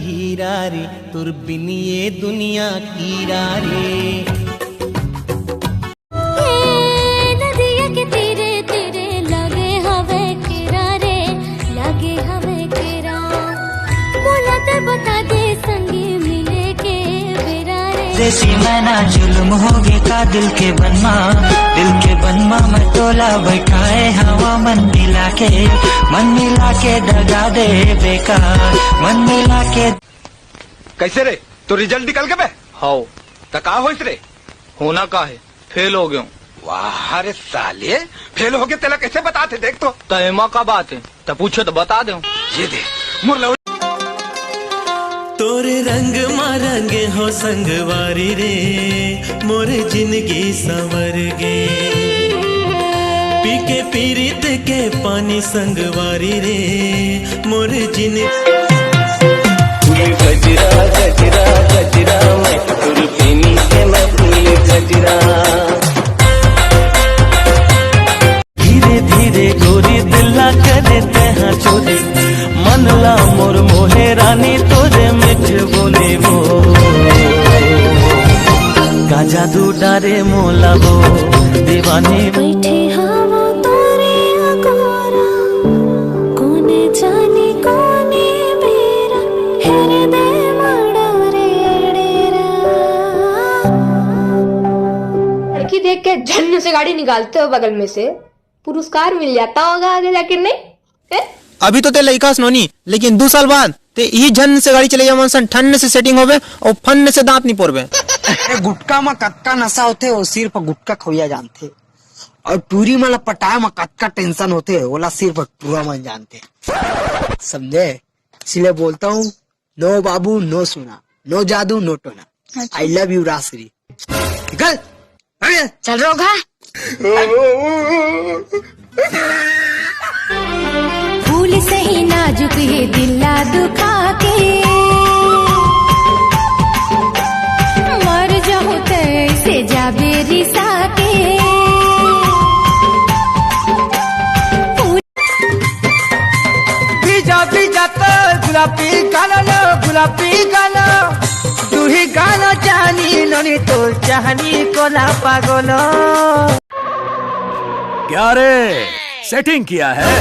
हीरा रे, तुर बिन ये दुनिया कीरा रे। नदिया के तीरे तीरे लगे हवे केरा रे, लगे हवे केरा। बोला ते बता दे संगी मिले के बेरा रे। जैसी मैना जुल्म हो गए का दिल के बनमा मैं तोला बैठाए हवा मन मिला के दगा दे बेकार मन मिला के। कैसे रे तो रिजल्ट निकल के बे? हाउ तका हो रे? होना का है, फेल हो गया। वाह रे साले, फेल हो गए तेला कैसे बताते? देख तो तयमा का बात है, तो पूछो तो बता दो। ये दे मुरला। तोरे रंग मारंग हो संगवारी रे, मोरे जिंदगी संवर गे। पी के पीरित के पानी संगवारी रे, मोरे जिंदगी। गजरा गजरा गजरा मैं तुर पीनी से मैं फूल गजरा। धीरे धीरे गोरी दिला करे तेहा चोरी, मनला मोर मोहे रानी तोरे मिठ बोले वो। का जादू डारे मोला वो दीवानी। बैठे हवा तारे अकोरा, कोने जाने कोने बेरा, हृदय मड़ोरे डेरा। लड़की देख के झन्न से गाड़ी निकालते हो बगल में से, पुरस्कार मिल जाता होगा आगे जाके, नहीं है? अभी तो ते लइका सुनोनी, लेकिन 2 साल बाद ते ई झन से गाड़ी चले जावन सन, ठन से सेटिंग होवे और फन से दांत नहीं पोरबे। गुटका में कतका नशा होते वो सिर्फ गुटका खवैया जानते, और टूरी में पटाए में कतका टेंशन होते ओला सिर्फ टूरा मन जानते, समझे? इसलिए बोलता हूँ, नो बाबू नो सुना, नो जादू नो टोना। आई लव यू रासरी। निकल चल रोगा। फूल सही नाजुक है दिला दुखा के, मर जाऊं तैसे जाबे रिसा के। बीजा तो गुलाबी गाना तू ही गाना जानी ननी तो चाहनी कोला पागलो। क्या रे सेटिंग किया है?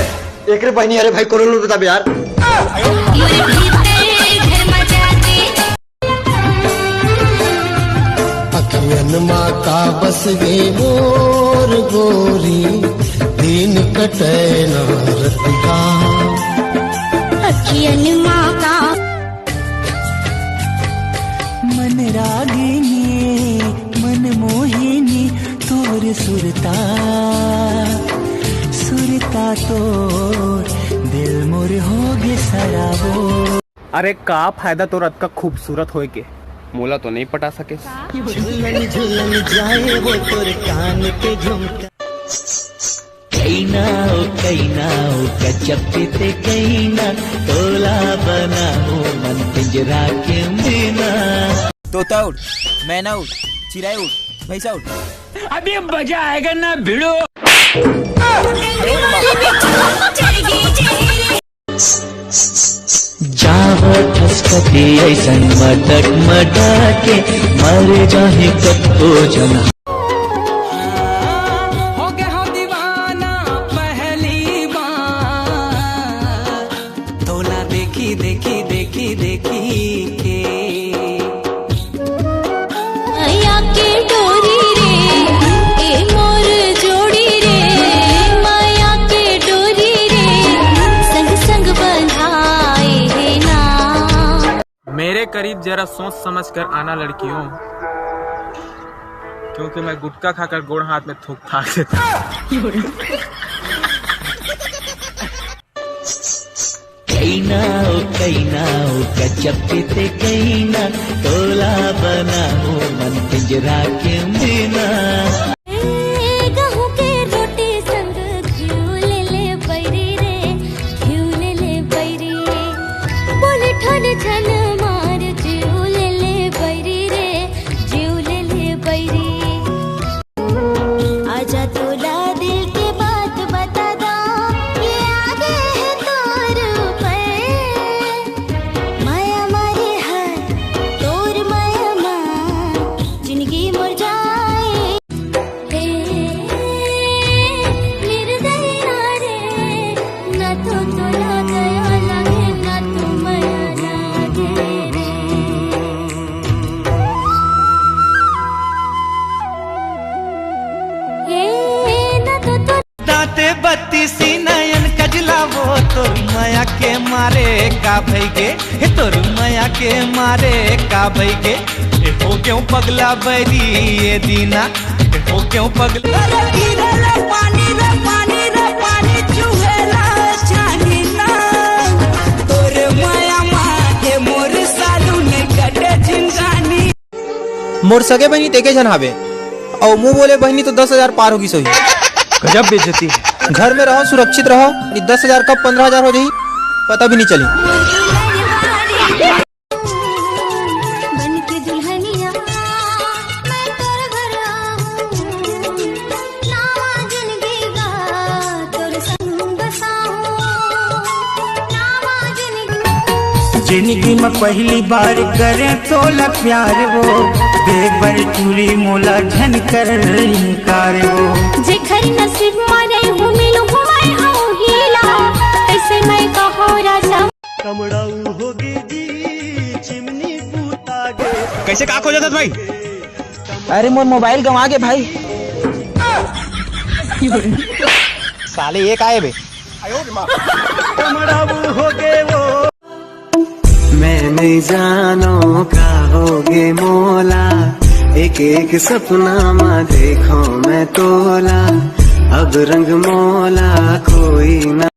एक रे बहनी, अरे भाई करोड़ों बता यार। अखियन माँ का बस गे मोर गोरी, दिन कटे न रतिका। अखियन माँ का मन रागिनी मन मोहिनी तोर सुरता तोर दिल मोर होगे सराबो। अरे का फायदा तो रत का खूबसूरत होए के, मोला तो नहीं पटा सके। झूलन झूलन जाए वो तोर कान के झुमका। कैना गजब ते कैना, तोला बनाओ मन पिंजरा के बिना। तोता उठ, मैना उठ, चिड़ै उठ, भैंसा उठ। अभी मजा आएगा ना भिड़ो। जावो ठसकती ऐसन मटक के, मर जाहे कत्तो जना। हो गया हो दीवाना पहली बार, तोला देखी देखी देखी देखी के। माया के डोरी रे, ए मोर जोड़ी रे, माया के डोरी रे, संग संग बंधाए है ना। मेरे करीब जरा सोच समझ कर आना लड़कियों, क्योंकि मैं गुटखा खाकर गोड़ हाथ में थूक थाक देता। कैना गजब ते कैना, तोला बनाओ मन पिंजरा के बिना। गहूं के रोटी संग घिउ ले ले बैरी रे, घिउ ले ले बैरी। बोले ठन ठन मार जीव ले ले बैरी रे, जीव ले ले बैरी। आजा तोला दिल के बात बता दो, ये आगे है तोर ऊपर। माया मारी हे तोर माया के मारे का बैगे ए हो क्यों पगला बैरी ये दीना ए हो क्यों पगला पानी चुहेला जानी ना तोर माया मागे मोर सालू ने कटे जिंगानी। मोर सगे बहनी तेके जन हावे और मुंह बोले बहनी तो 10,000 पार होगी सोई। गजब बेइज्जती है। घर में रहो, सुरक्षित रहो, 10,000 कब 15,000 हो जाई पता भी नहीं चली। बन के दुल्हनिया मैं तोर घर आऊं, नावा जिंदगीगा तोर संग बसाऊं, नावा जिंदगी में पहली बार करे तोला प्यार वो देख बर चूड़ी मोला झन कर इनकार वो जेखर नसीब माने हूँ मिलूं मैं आऊं हीला ऐसे मैं कहो राजा कमड़ाऊ होगी जी चिमनी बूतागे। कैसे का खो जाता भाई? अरे मोर मोबाइल गंवा गए भाई। साले एक आए बे। कमड़ाऊ होगे वो मैं नहीं जानो का होगे मोला एक एक सपना मा देखो मैं तोला अब रंग मोला कोई ना।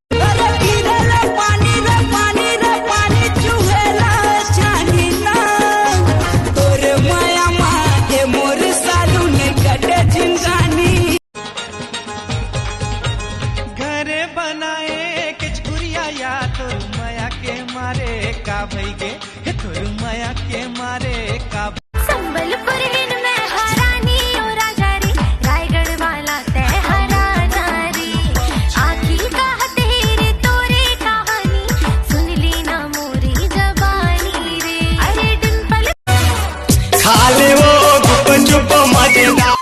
पानी चुहेला जानी ना तोर माया मागे मोर सालू ने कटे जिंगानी। घरे बनाए किचकुरिया या तोर माया के मारे का भईगे हे तोर माया के मारे का। संबलपुर में हरानी ओ राजा रे रायगढ़ वाला ते हराना रे आखी का तेरे तोरे कहानी सुन ली ना मोरी जबानी रे अरे डिंपल खा ले वो गुप चुप मजेदार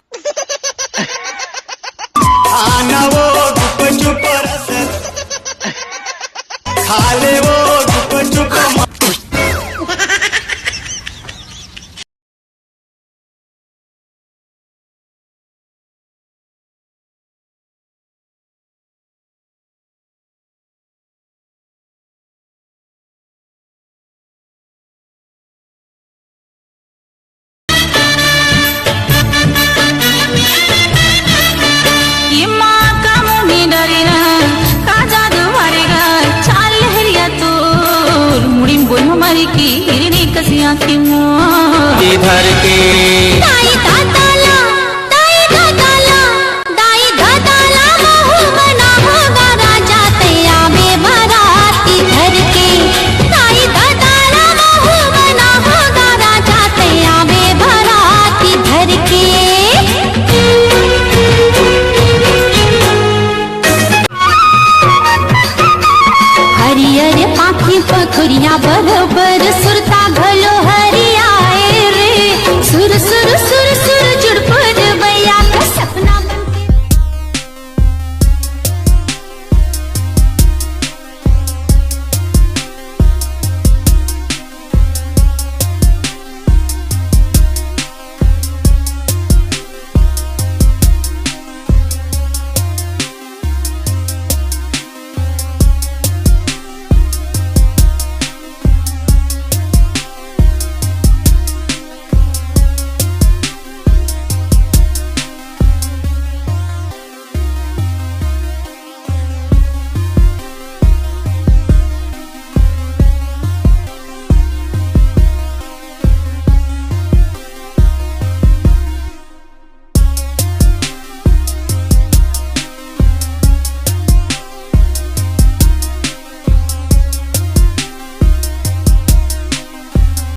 आना वो गुप चुप रस खा ले वो गुप चुप ये माँ का मुँह में डरेगा का जादू मारेगा चाल लहरिया तो मुड़िन बोल हमारी की हिरनी कसी आँखें मोर इधर के